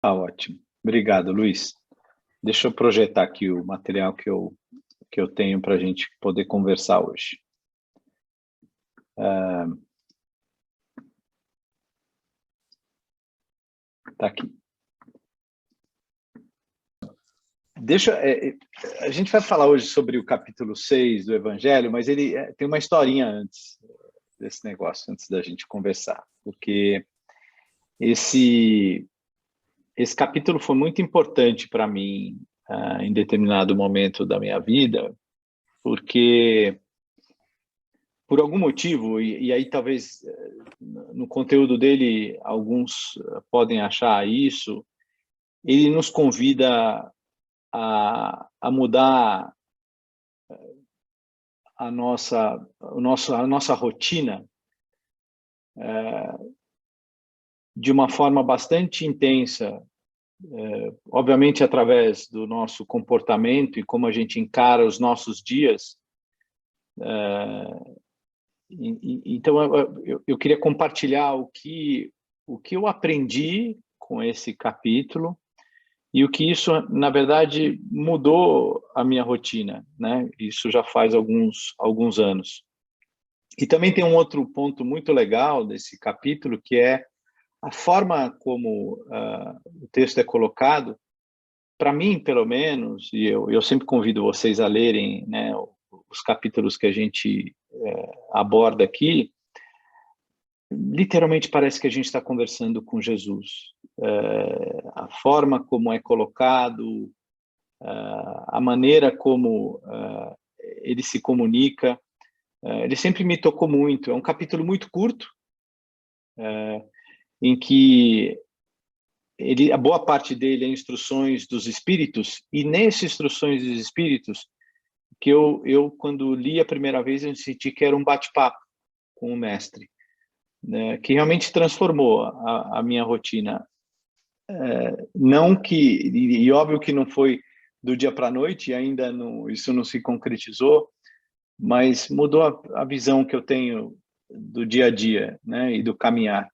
Ah, ótimo. Obrigado, Luiz. Deixa eu projetar aqui o material que eu tenho para a gente poder conversar hoje. Tá aqui. A gente vai falar hoje sobre o capítulo 6 do Evangelho, mas ele tem uma historinha antes desse negócio, antes da gente conversar, porque esse capítulo foi muito importante para mim em determinado momento da minha vida, porque por algum motivo, e aí talvez no conteúdo dele alguns podem achar isso, ele nos convida a mudar a nossa rotina de uma forma bastante intensa, obviamente através do nosso comportamento e como a gente encara os nossos dias. Então, eu queria compartilhar o que eu aprendi com esse capítulo e o que isso, na verdade, mudou a minha rotina, né? Isso já faz alguns anos. E também tem um outro ponto muito legal desse capítulo, que é a forma como o texto é colocado. Para mim, pelo menos, e eu sempre convido vocês a lerem, né, os capítulos que a gente aborda aqui, literalmente parece que a gente está conversando com Jesus. A forma como é colocado, a maneira como ele se comunica, ele sempre me tocou muito. É um capítulo muito curto, em que a boa parte dele é instruções dos espíritos, e nessas instruções dos espíritos, que eu quando li a primeira vez, eu senti que era um bate-papo com o mestre, né, que realmente transformou a minha rotina. Não que, e óbvio que não foi do dia para a noite, ainda não, isso não se concretizou, mas mudou a visão que eu tenho do dia a dia, né, e do caminhar.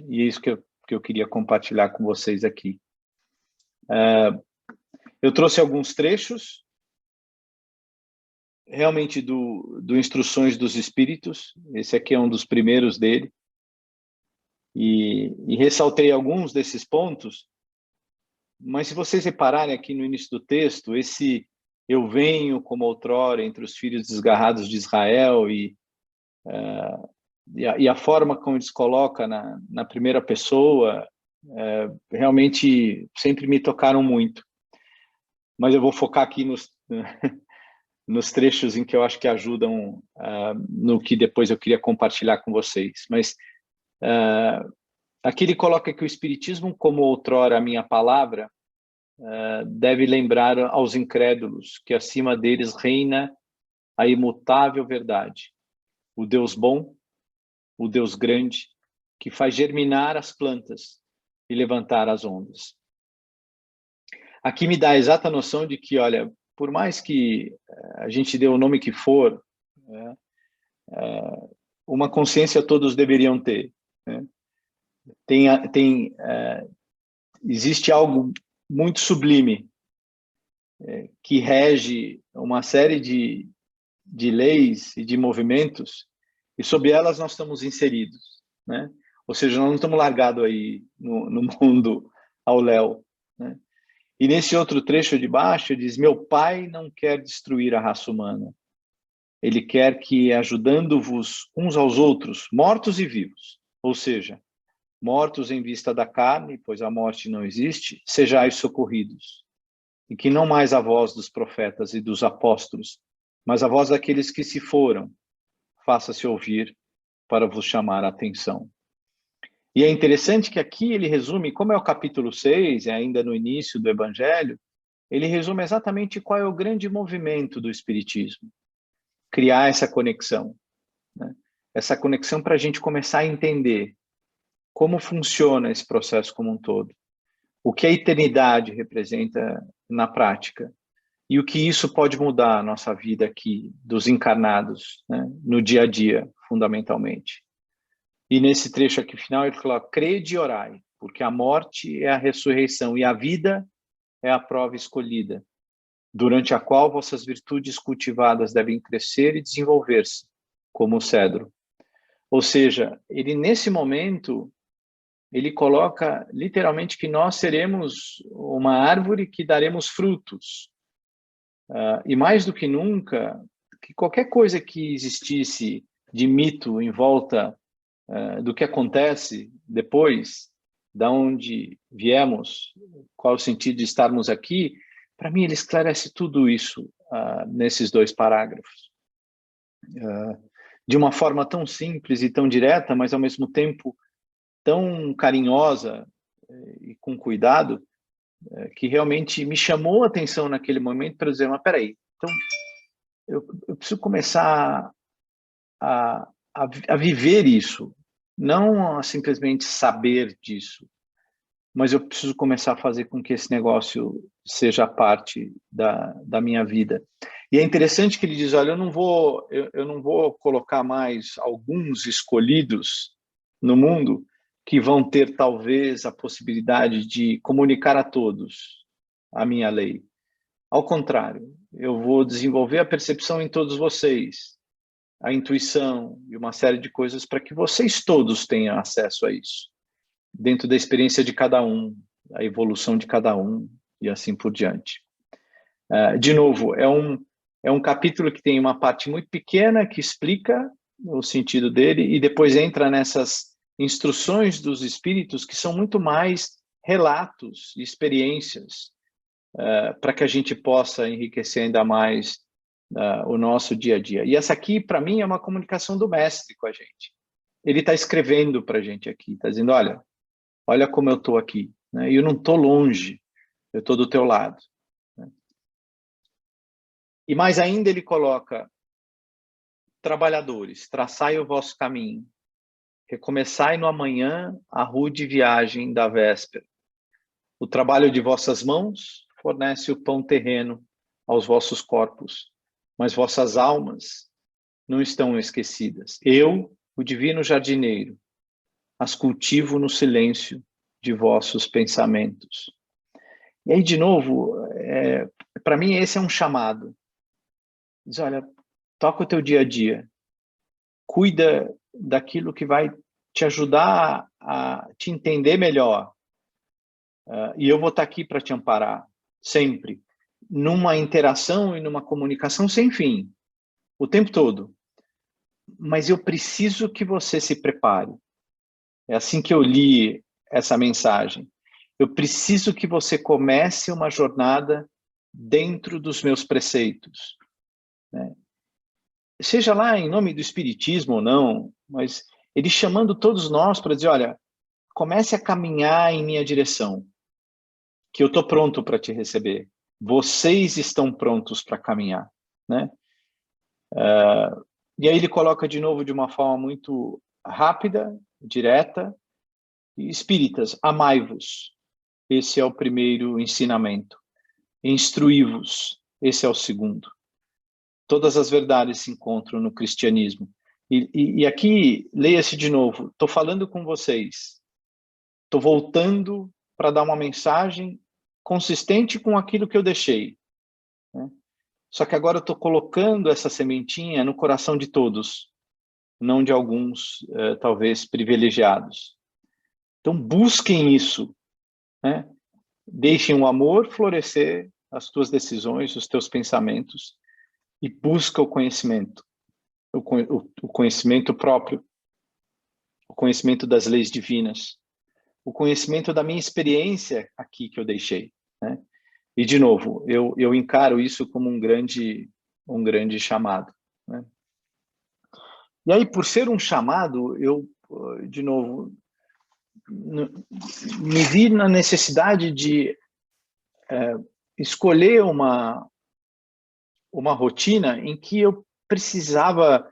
E é isso que eu queria compartilhar com vocês aqui. Eu trouxe alguns trechos, realmente do Instruções dos Espíritos. Esse aqui é um dos primeiros dele. E ressaltei alguns desses pontos, mas se vocês repararem aqui no início do texto, esse eu venho como outrora entre os filhos desgarrados de Israel, e a forma como eles colocam na primeira pessoa, realmente sempre me tocaram muito. Mas eu vou focar aqui nos trechos em que eu acho que ajudam no que depois eu queria compartilhar com vocês. Mas aqui ele coloca que o Espiritismo, como outrora a minha palavra, deve lembrar aos incrédulos que acima deles reina a imutável verdade, o Deus bom, o Deus grande, que faz germinar as plantas e levantar as ondas. Aqui me dá a exata noção de que, olha, por mais que a gente dê o nome que for, né, uma consciência todos deveriam ter, né? Existe algo muito sublime que rege uma série de leis e de movimentos, e sob elas nós estamos inseridos, né? Ou seja, nós não estamos largados aí no mundo ao léu, né? E nesse outro trecho de baixo diz: meu pai não quer destruir a raça humana, ele quer que, ajudando-vos uns aos outros, mortos e vivos, ou seja, mortos em vista da carne, pois a morte não existe, sejais socorridos. E que não mais a voz dos profetas e dos apóstolos, mas a voz daqueles que se foram, faça-se ouvir para vos chamar a atenção. E é interessante que aqui ele resume, como é o capítulo 6, ainda no início do Evangelho, ele resume exatamente qual é o grande movimento do Espiritismo. Criar essa conexão, né? Essa conexão para a gente começar a entender como funciona esse processo como um todo, o que a eternidade representa na prática e o que isso pode mudar a nossa vida aqui, dos encarnados, né, no dia a dia, fundamentalmente. E nesse trecho aqui final ele fala: crede e orai. porque a morte é a ressurreição e a vida é a prova escolhida, durante a qual vossas virtudes cultivadas devem crescer e desenvolver-se, como o cedro. Ou seja, ele nesse momento, ele coloca literalmente que nós seremos uma árvore que daremos frutos. E mais do que nunca, que qualquer coisa que existisse de mito em volta do que acontece depois, da onde viemos, qual o sentido de estarmos aqui, para mim ele esclarece tudo isso nesses 2 parágrafos. De uma forma tão simples e tão direta, mas ao mesmo tempo tão carinhosa e com cuidado, que realmente me chamou a atenção naquele momento para dizer, mas peraí, então eu preciso começar a viver isso, não a simplesmente saber disso, mas eu preciso começar a fazer com que esse negócio seja parte da minha vida. E é interessante que ele diz, olha, eu não vou colocar mais alguns escolhidos no mundo que vão ter talvez a possibilidade de comunicar a todos a minha lei. Ao contrário, eu vou desenvolver a percepção em todos vocês, a intuição e uma série de coisas para que vocês todos tenham acesso a isso, dentro da experiência de cada um, a evolução de cada um e assim por diante. De novo, é um capítulo que tem uma parte muito pequena que explica o sentido dele e depois entra nessas instruções dos espíritos que são muito mais relatos e experiências para que a gente possa enriquecer ainda mais o nosso dia a dia. E essa aqui, para mim, é uma comunicação do mestre com a gente. Ele está escrevendo para a gente aqui, está dizendo, olha como eu estou aqui, né? Eu não estou longe, eu estou do teu lado. Né? E mais ainda ele coloca, trabalhadores, traçai o vosso caminho, recomeçai no amanhã a rude viagem da véspera. O trabalho de vossas mãos fornece o pão terreno aos vossos corpos, mas vossas almas não estão esquecidas. Eu, o divino jardineiro, as cultivo no silêncio de vossos pensamentos. E aí, de novo, para mim esse é um chamado. Diz, olha, toca o teu dia a dia, cuida daquilo que vai te ajudar a te entender melhor. E eu vou estar aqui para te amparar, sempre, numa interação e numa comunicação sem fim, o tempo todo. Mas eu preciso que você se prepare. É assim que eu li essa mensagem. Eu preciso que você comece uma jornada dentro dos meus preceitos. Né? Seja lá em nome do espiritismo ou não, mas ele chamando todos nós para dizer, olha, comece a caminhar em minha direção, que eu estou pronto para te receber. Vocês estão prontos para caminhar. Né? E aí ele coloca de novo de uma forma muito rápida, direta, espíritas, amai-vos. Esse é o primeiro ensinamento. Instruí-vos. Esse é o segundo. Todas as verdades se encontram no cristianismo. E aqui, leia-se de novo. Estou falando com vocês. Estou voltando para dar uma mensagem consistente com aquilo que eu deixei. Né? Só que agora eu estou colocando essa sementinha no coração de todos, não de alguns, talvez, privilegiados. Então, busquem isso. Né? Deixem o amor florescer as tuas decisões, os teus pensamentos, e busca o conhecimento. O conhecimento próprio, o conhecimento das leis divinas, o conhecimento da minha experiência aqui que eu deixei. Né? E, de novo, eu encaro isso como um grande chamado. Né? E aí, por ser um chamado, eu, de novo, me vi na necessidade de escolher uma rotina em que eu precisava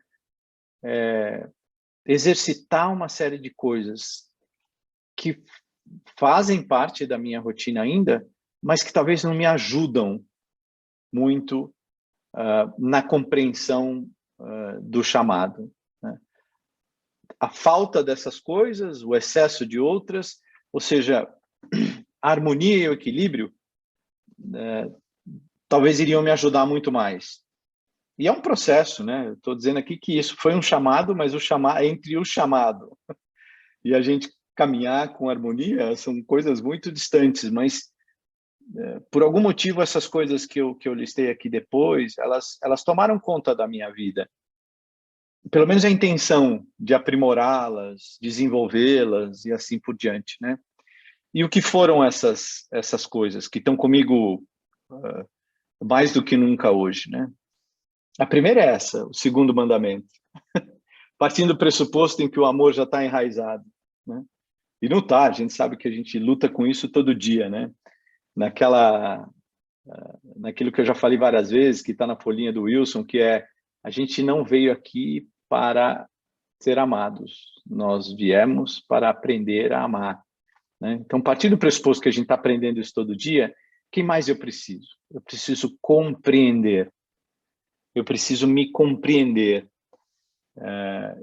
exercitar uma série de coisas que fazem parte da minha rotina ainda, mas que talvez não me ajudam muito na compreensão do chamado. Né? A falta dessas coisas, o excesso de outras, Ou seja, a harmonia e o equilíbrio talvez iriam me ajudar muito mais. E é um processo, né? Estou dizendo aqui que isso foi um chamado, mas entre o chamado e a gente caminhar com harmonia são coisas muito distantes, mas por algum motivo essas coisas que eu listei aqui depois, elas tomaram conta da minha vida. Pelo menos a intenção de aprimorá-las, desenvolvê-las e assim por diante, né? E o que foram essas coisas que estão comigo mais do que nunca hoje, né? A primeira é essa, o segundo mandamento. Partindo do pressuposto em que o amor já está enraizado, né? E não está, a gente sabe que a gente luta com isso todo dia, né? Naquilo que eu já falei várias vezes, que está na folhinha do Wilson, que é: a gente não veio aqui para ser amados, nós viemos para aprender a amar, né? Então, partindo do pressuposto que a gente está aprendendo isso todo dia, quem mais eu preciso? Eu preciso compreender, eu preciso me compreender,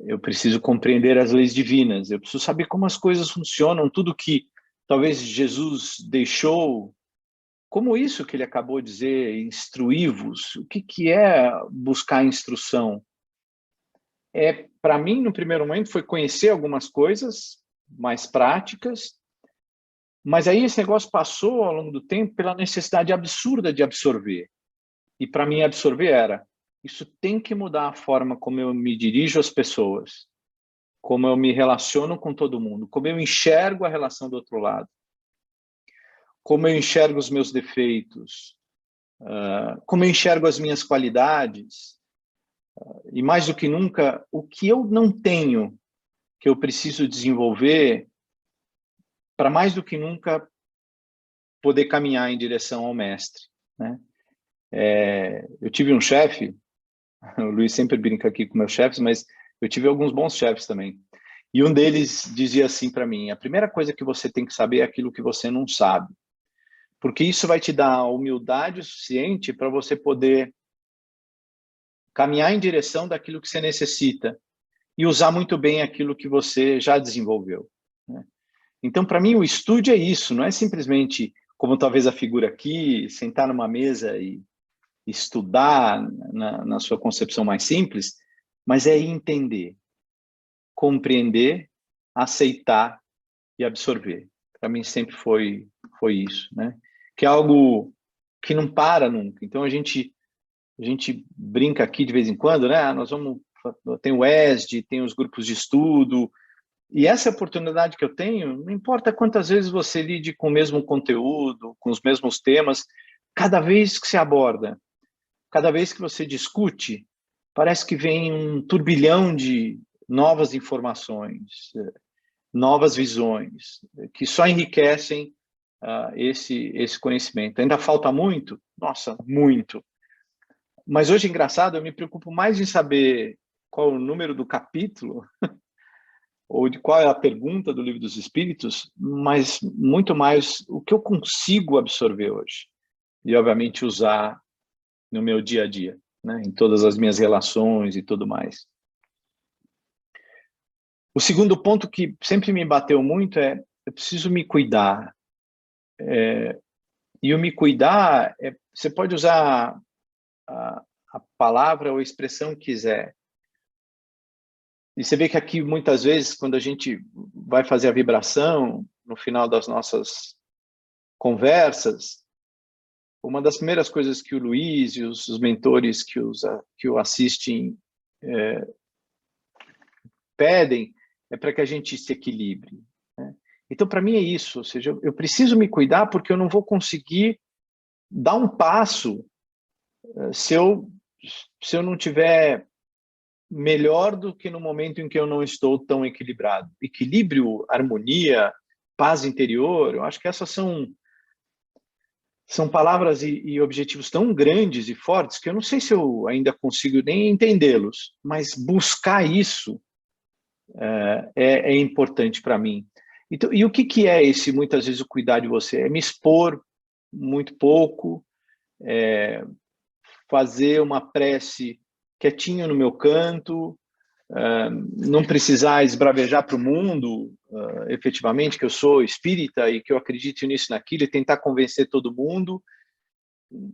eu preciso compreender as leis divinas, eu preciso saber como as coisas funcionam, tudo que talvez Jesus deixou, como isso que ele acabou de dizer, instruí-vos. O que é buscar instrução? Para mim, no primeiro momento, foi conhecer algumas coisas mais práticas, mas aí esse negócio passou ao longo do tempo pela necessidade absurda de absorver. E para mim absorver isso tem que mudar a forma como eu me dirijo às pessoas, como eu me relaciono com todo mundo, como eu enxergo a relação do outro lado, como eu enxergo os meus defeitos, como eu enxergo as minhas qualidades, e mais do que nunca, o que eu não tenho, que eu preciso desenvolver para mais do que nunca poder caminhar em direção ao mestre, né? Eu tive um chefe, o Luiz sempre brinca aqui com meus chefes, mas eu tive alguns bons chefes também. E um deles dizia assim para mim: a primeira coisa que você tem que saber é aquilo que você não sabe, porque isso vai te dar humildade suficiente para você poder caminhar em direção daquilo que você necessita e usar muito bem aquilo que você já desenvolveu, né? Então, para mim, o estudo é isso, não é simplesmente, como talvez a figura aqui, sentar numa mesa e estudar na sua concepção mais simples, mas é entender, compreender, aceitar e absorver. Para mim sempre foi isso, né? Que é algo que não para nunca. Então a gente brinca aqui de vez em quando, né? Tem o ESD, tem os grupos de estudo, e essa oportunidade que eu tenho, não importa quantas vezes você lide com o mesmo conteúdo, com os mesmos temas, cada vez que se aborda, cada vez que você discute, parece que vem um turbilhão de novas informações, novas visões, que só enriquecem esse conhecimento. Ainda falta muito? Nossa, muito. Mas hoje, engraçado, eu me preocupo mais em saber qual o número do capítulo ou de qual é a pergunta do Livro dos Espíritos, mas muito mais o que eu consigo absorver hoje e, obviamente, usar no meu dia a dia, né? Em todas as minhas relações e tudo mais. O segundo ponto que sempre me bateu muito é: eu preciso me cuidar. E o me cuidar, você pode usar a palavra ou a expressão que quiser. E você vê que aqui, muitas vezes, quando a gente vai fazer a vibração, no final das nossas conversas, uma das primeiras coisas que o Luiz e os mentores que o assistem pedem é para que a gente se equilibre, né? Então, para mim é isso, ou seja, eu preciso me cuidar porque eu não vou conseguir dar um passo se eu não tiver melhor do que no momento em que eu não estou tão equilibrado. Equilíbrio, harmonia, paz interior, eu acho que essas são palavras e objetivos tão grandes e fortes que eu não sei se eu ainda consigo nem entendê-los, mas buscar isso é importante para mim. Então, e o que é esse, muitas vezes, o cuidar de você? É me expor muito pouco, fazer uma prece quietinho no meu canto, não precisar esbravejar para o mundo, efetivamente, que eu sou espírita e que eu acredito nisso, naquilo, e tentar convencer todo mundo,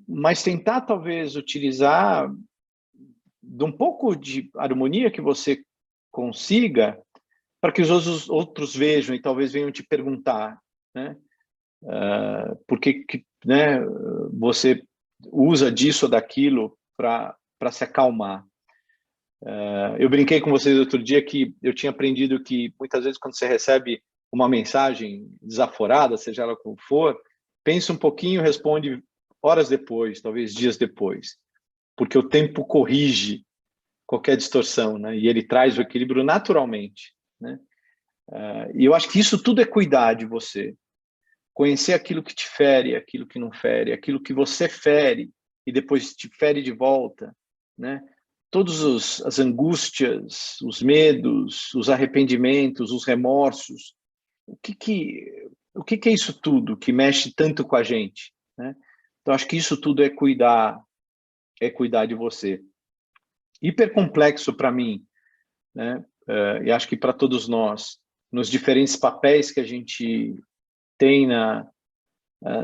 mas tentar, talvez, utilizar de um pouco de harmonia que você consiga para que os outros vejam e talvez venham te perguntar, né? Por que, né, você usa disso ou daquilo para se acalmar. Eu brinquei com vocês outro dia que eu tinha aprendido que muitas vezes quando você recebe uma mensagem desaforada, seja ela como for, pensa um pouquinho, responde horas depois, talvez dias depois, porque o tempo corrige qualquer distorção, né? E ele traz o equilíbrio naturalmente, né? E eu acho que isso tudo é cuidar de você, conhecer aquilo que te fere, aquilo que não fere, aquilo que você fere e depois te fere de volta, né? Todas as angústias, os medos, os arrependimentos, os remorsos, o que é isso tudo que mexe tanto com a gente, né? Então acho que isso tudo é cuidar de você. Hiper complexo para mim, né? E acho que para todos nós, nos diferentes papéis que a gente tem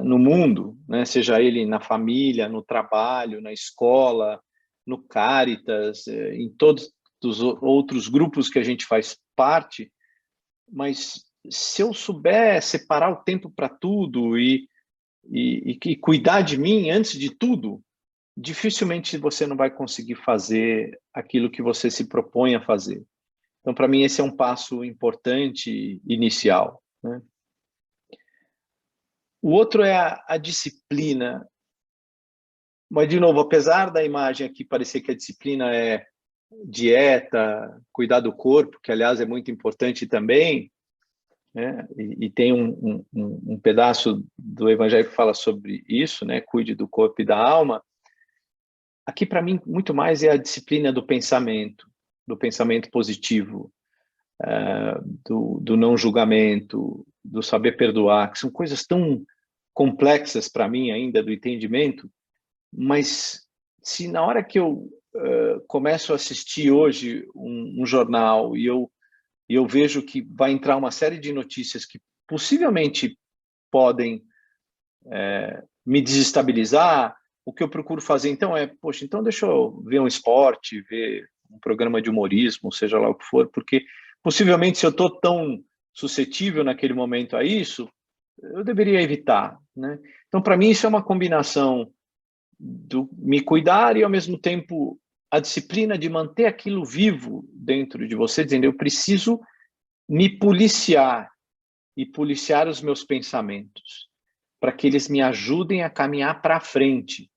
no mundo, né? Seja ele na família, no trabalho, na escola, no Caritas, em todos os outros grupos que a gente faz parte, mas se eu souber separar o tempo para tudo e cuidar de mim antes de tudo, dificilmente você não vai conseguir fazer aquilo que você se propõe a fazer. Então, para mim, esse é um passo importante inicial, né? O outro é a disciplina. Mas, de novo, apesar da imagem aqui parecer que a disciplina é dieta, cuidar do corpo, que, aliás, é muito importante também, né? E tem um pedaço do Evangelho que fala sobre isso, né? Cuide do corpo e da alma. Aqui, para mim, muito mais é a disciplina do pensamento positivo, do não julgamento, do saber perdoar, que são coisas tão complexas para mim ainda, do entendimento, mas se na hora que eu começo a assistir hoje um jornal e eu vejo que vai entrar uma série de notícias que possivelmente podem me desestabilizar, o que eu procuro fazer então é, poxa, então deixa eu ver um esporte, ver um programa de humorismo, seja lá o que for, porque possivelmente se eu estou tão suscetível naquele momento a isso, eu deveria evitar, né? Então, para mim, isso é uma combinação do me cuidar e, ao mesmo tempo, a disciplina de manter aquilo vivo dentro de você, dizendo, eu preciso me policiar e policiar os meus pensamentos, para que eles me ajudem a caminhar para frente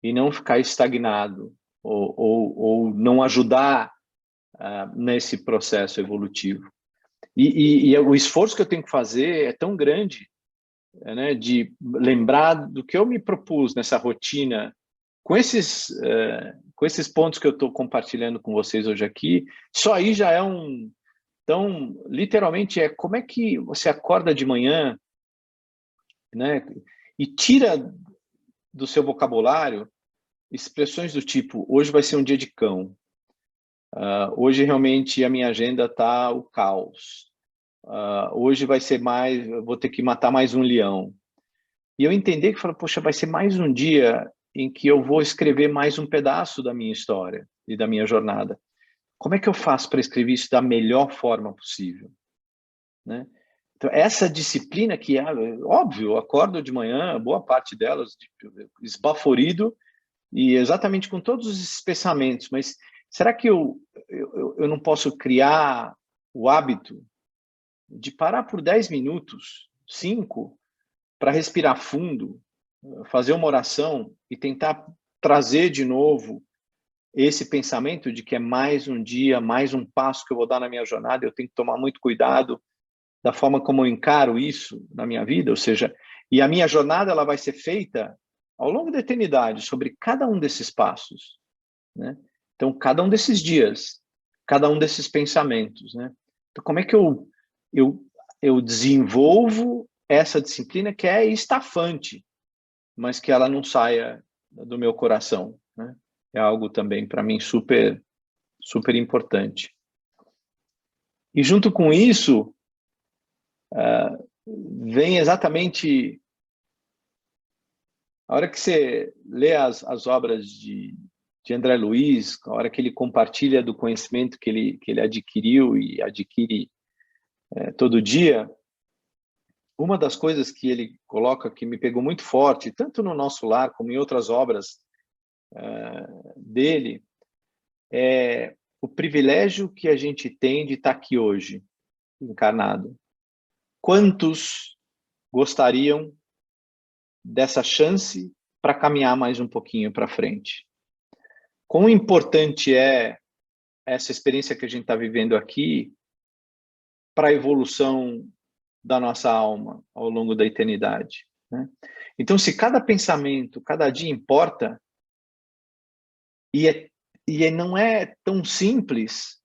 e não ficar estagnado ou não ajudar nesse processo evolutivo. E o esforço que eu tenho que fazer é tão grande, né, de lembrar do que eu me propus nessa rotina, com esses pontos que eu estou compartilhando com vocês hoje aqui. Só aí já é então, literalmente, como é que você acorda de manhã, né, e tira do seu vocabulário expressões do tipo, hoje vai ser um dia de cão, hoje realmente a minha agenda está o caos, hoje vai ser mais, vou ter que matar mais um leão. E eu entender que, poxa, vai ser mais um dia em que eu vou escrever mais um pedaço da minha história e da minha jornada. Como é que eu faço para escrever isso da melhor forma possível, né? Então, essa disciplina que, óbvio, eu acordo de manhã, boa parte delas, esbaforido, e exatamente com todos esses pensamentos, mas será que eu não posso criar o hábito de parar por 10 minutos, 5, para respirar fundo, fazer uma oração e tentar trazer de novo esse pensamento de que é mais um dia, mais um passo que eu vou dar na minha jornada, eu tenho que tomar muito cuidado da forma como eu encaro isso na minha vida, ou seja, e a minha jornada ela vai ser feita ao longo da eternidade sobre cada um desses passos, né? Então, cada um desses dias, cada um desses pensamentos, né? Então, como é que eu desenvolvo essa disciplina que é estafante, mas que ela não saia do meu coração, né? É algo também para mim super importante. E junto com isso, vem exatamente a hora que você lê as obras de André Luiz, a hora que ele compartilha do conhecimento que ele adquiriu e adquire todo dia, uma das coisas que ele coloca que me pegou muito forte, tanto no Nosso Lar como em outras obras dele, é o privilégio que a gente tem de estar aqui hoje, encarnado. Quantos gostariam dessa chance para caminhar mais um pouquinho para frente? Quão importante é essa experiência que a gente está vivendo aqui para a evolução da nossa alma ao longo da eternidade, né? Então, se cada pensamento, cada dia importa, e não é tão simples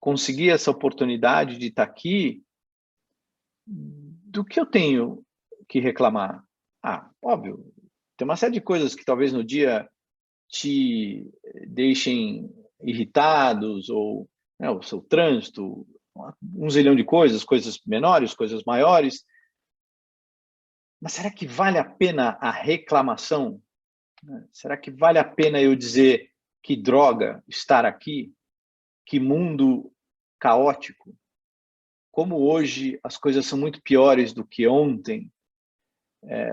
conseguir essa oportunidade de estar aqui, do que eu tenho que reclamar? Óbvio, tem uma série de coisas que talvez no dia te deixem irritados, ou o seu trânsito, um zilhão de coisas menores, coisas maiores. Mas será que vale a pena a reclamação? Será que vale a pena eu dizer que droga estar aqui? Que mundo caótico? Como hoje as coisas são muito piores do que ontem?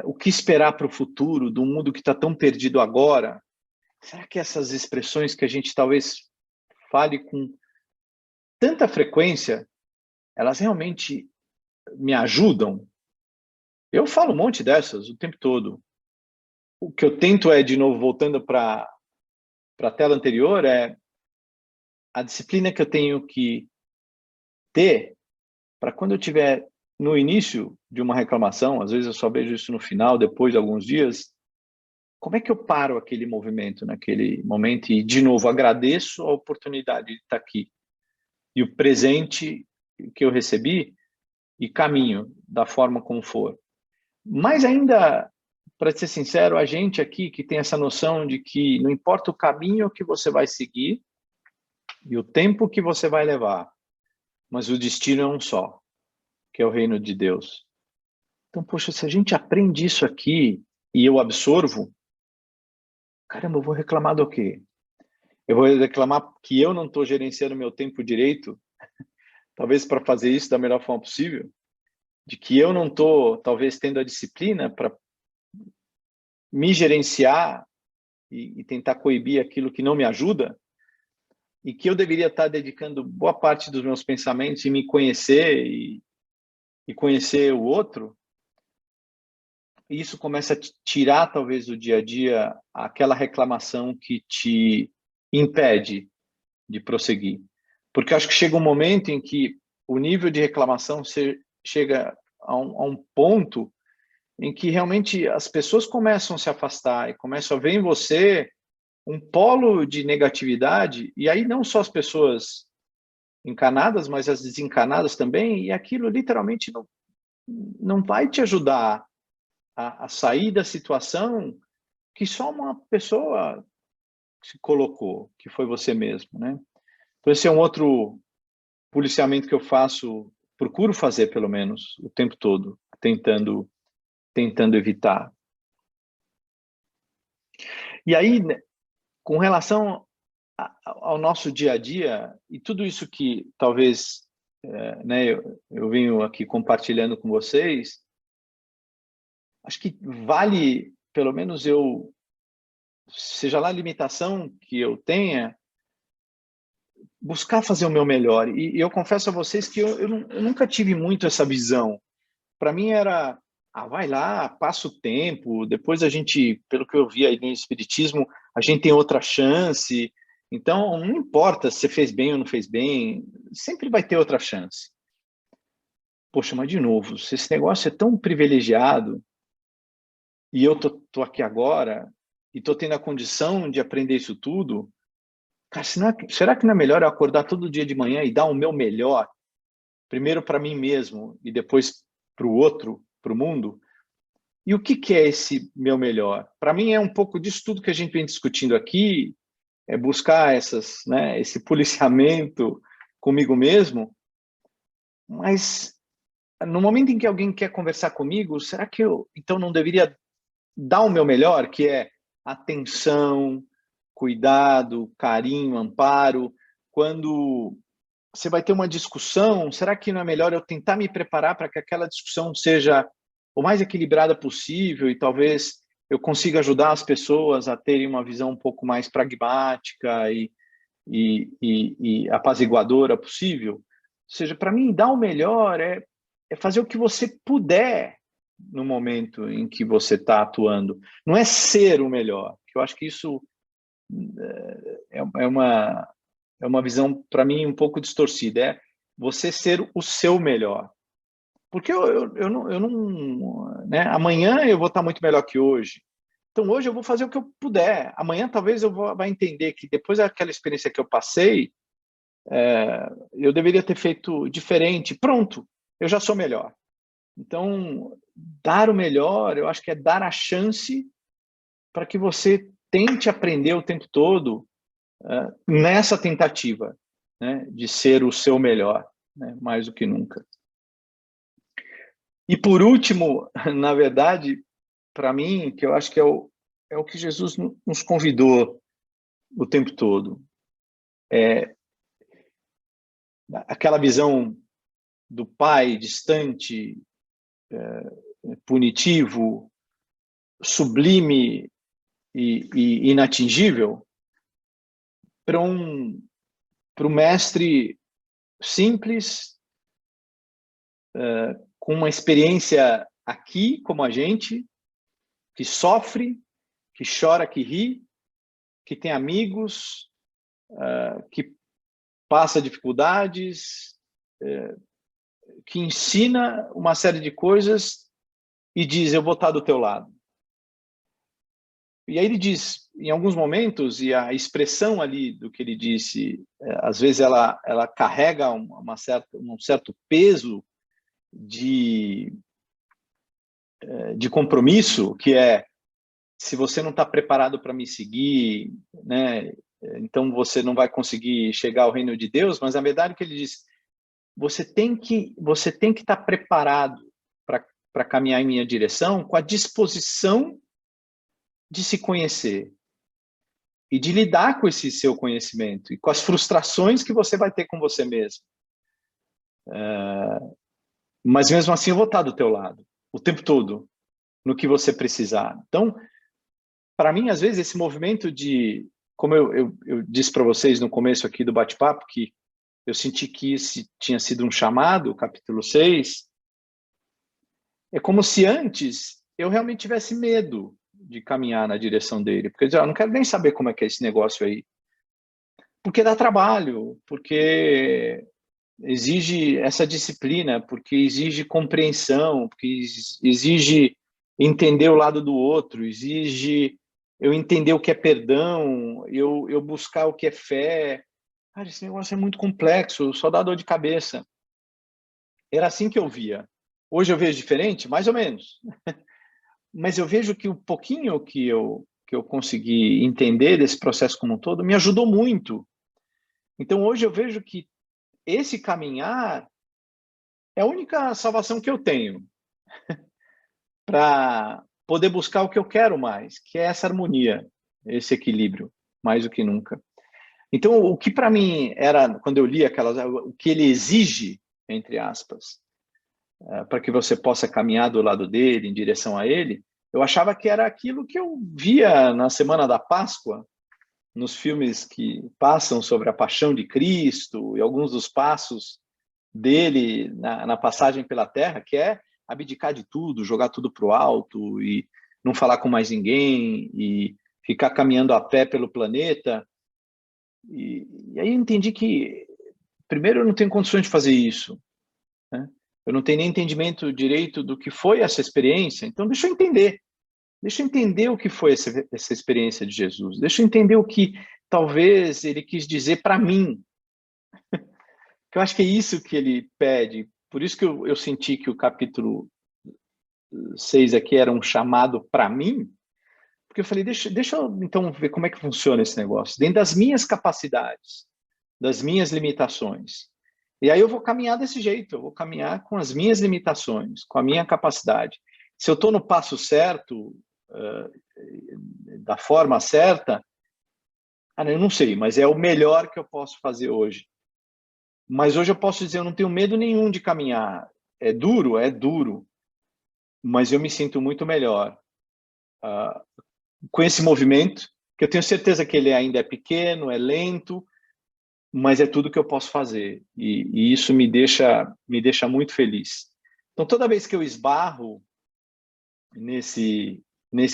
O que esperar para o futuro do mundo que está tão perdido agora? Será que essas expressões que a gente talvez fale com tanta frequência, elas realmente me ajudam? Eu falo um monte dessas o tempo todo. O que eu tento de novo, voltando para a tela anterior, é a disciplina que eu tenho que ter para quando eu estiver no início de uma reclamação, às vezes eu só vejo isso no final, depois de alguns dias, como é que eu paro aquele movimento naquele momento e, de novo, agradeço a oportunidade de estar aqui e o presente que eu recebi e caminho da forma como for. Mas ainda, para ser sincero, a gente aqui que tem essa noção de que não importa o caminho que você vai seguir e o tempo que você vai levar, mas o destino é um só, que é o reino de Deus. Então, poxa, se a gente aprende isso aqui e eu absorvo, caramba, eu vou reclamar do quê? Eu vou reclamar que eu não estou gerenciando meu tempo direito, talvez para fazer isso da melhor forma possível, de que eu não estou, talvez, tendo a disciplina para me gerenciar e tentar coibir aquilo que não me ajuda, e que eu deveria estar dedicando boa parte dos meus pensamentos em me conhecer e conhecer o outro. E isso começa a tirar, talvez, do dia a dia aquela reclamação que te impede de prosseguir. Porque eu acho que chega um momento em que o nível de reclamação chega a um ponto em que realmente as pessoas começam a se afastar e começam a ver em você um polo de negatividade, e aí não só as pessoas encarnadas, mas as desencarnadas também, e aquilo literalmente não vai te ajudar a sair da situação que só uma pessoa se colocou, que foi você mesmo, né? Então esse é um outro policiamento que eu faço, procuro fazer pelo menos o tempo todo, tentando evitar. E aí, com relação ao nosso dia a dia, e tudo isso que talvez eu venho aqui compartilhando com vocês, acho que vale, pelo menos eu, seja lá a limitação que eu tenha, buscar fazer o meu melhor. E eu confesso a vocês que eu nunca tive muito essa visão. Para mim era, vai lá, passa o tempo, depois a gente, pelo que eu vi aí no Espiritismo, a gente tem outra chance. Então, não importa se você fez bem ou não fez bem, sempre vai ter outra chance. Poxa, mas de novo, se esse negócio é tão privilegiado e eu tô aqui agora e tô tendo a condição de aprender isso tudo, cara, será que não é melhor eu acordar todo dia de manhã e dar o meu melhor, primeiro para mim mesmo e depois para o outro, para o mundo? E o que é esse meu melhor? Para mim é um pouco disso tudo que a gente vem discutindo aqui, é buscar esse policiamento comigo mesmo, Mas no momento em que alguém quer conversar comigo, será que eu então não deveria dar o meu melhor, que é atenção, cuidado, carinho, amparo? Quando você vai ter uma discussão, será que não é melhor eu tentar me preparar para que aquela discussão seja o mais equilibrada possível e talvez eu consiga ajudar as pessoas a terem uma visão um pouco mais pragmática e apaziguadora possível? Ou seja, para mim, dar o melhor é fazer o que você puder no momento em que você está atuando. Não é ser o melhor, que eu acho que isso é uma visão, para mim, um pouco distorcida. É você ser o seu melhor. Porque eu não né? Amanhã eu vou estar muito melhor que hoje. Então, hoje eu vou fazer o que eu puder. Amanhã, talvez, vá entender que depois daquela experiência que eu passei, eu deveria ter feito diferente. Pronto, eu já sou melhor. Então, dar o melhor, eu acho que é dar a chance para que você tente aprender o tempo todo nessa tentativa, né, de ser o seu melhor, né, mais do que nunca. E por último, na verdade, para mim, que eu acho que é o que Jesus nos convidou o tempo todo, aquela visão do pai distante, punitivo, sublime e inatingível, para um mestre simples, com uma experiência aqui, como a gente, que sofre, que chora, que ri, que tem amigos, que passa dificuldades, que ensina uma série de coisas e diz, eu vou estar do teu lado. E aí ele diz, em alguns momentos, e a expressão ali do que ele disse, às vezes ela carrega um certo peso de compromisso, que é, se você não está preparado para me seguir, né, então você não vai conseguir chegar ao reino de Deus. Mas a verdade é que ele diz, você tem que estar preparado para caminhar em minha direção, com a disposição de se conhecer e de lidar com esse seu conhecimento e com as frustrações que você vai ter com você mesmo. Mas mesmo assim eu vou estar do teu lado o tempo todo, no que você precisar. Então, para mim, às vezes, esse movimento de, como eu disse para vocês no começo aqui do bate-papo, que eu senti que esse tinha sido um chamado, capítulo 6, é como se antes eu realmente tivesse medo de caminhar na direção dele, porque eu dizia, não quero nem saber como é que é esse negócio aí, porque dá trabalho, porque exige essa disciplina, porque exige compreensão, porque exige entender o lado do outro, exige eu entender o que é perdão, eu buscar o que é fé. Cara, esse negócio é muito complexo, só dá dor de cabeça. Era assim que eu via. Hoje eu vejo diferente? Mais ou menos. Mas eu vejo que o pouquinho que eu consegui entender desse processo como um todo me ajudou muito. Então hoje eu vejo que esse caminhar é a única salvação que eu tenho para poder buscar o que eu quero mais, que é essa harmonia, esse equilíbrio, mais do que nunca. Então, o que para mim era, quando eu li aquelas, o que ele exige, entre aspas, para que você possa caminhar do lado dele, em direção a ele, eu achava que era aquilo que eu via na Semana da Páscoa, nos filmes que passam sobre a paixão de Cristo e alguns dos passos dele na passagem pela Terra, que é abdicar de tudo, jogar tudo para o alto e não falar com mais ninguém e ficar caminhando a pé pelo planeta. E aí eu entendi que, primeiro, eu não tenho condições de fazer isso, né? Eu não tenho nem entendimento direito do que foi essa experiência, então deixa eu entender o que foi essa experiência de Jesus, deixa eu entender o que talvez ele quis dizer para mim, que eu acho que é isso que ele pede. Por isso que eu senti que o capítulo 6 aqui era um chamado para mim, porque eu falei, deixa eu então ver como é que funciona esse negócio, dentro das minhas capacidades, das minhas limitações. E aí eu vou caminhar desse jeito, eu vou caminhar com as minhas limitações, com a minha capacidade. Se eu estou no passo certo, da forma certa, eu não sei, mas é o melhor que eu posso fazer hoje. Mas hoje eu posso dizer, eu não tenho medo nenhum de caminhar. É duro, mas eu me sinto muito melhor com esse movimento, que eu tenho certeza que ele ainda é pequeno, é lento, mas é tudo que eu posso fazer. E isso me deixa muito feliz. Então, toda vez que eu esbarro nesse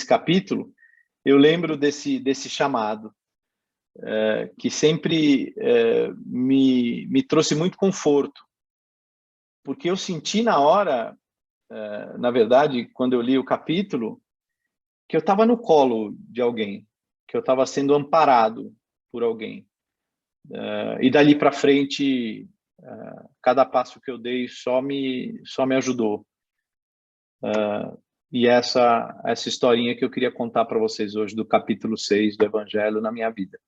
capítulo, eu lembro desse chamado, que sempre me trouxe muito conforto, porque eu senti na hora, na verdade, quando eu li o capítulo, que eu estava no colo de alguém, que eu estava sendo amparado por alguém. E dali para frente, cada passo que eu dei só me ajudou. E essa historinha que eu queria contar para vocês hoje, do capítulo 6 do Evangelho na minha vida.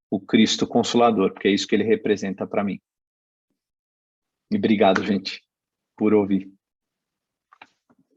O Cristo Consolador, porque é isso que ele representa para mim. E obrigado, gente, por ouvir.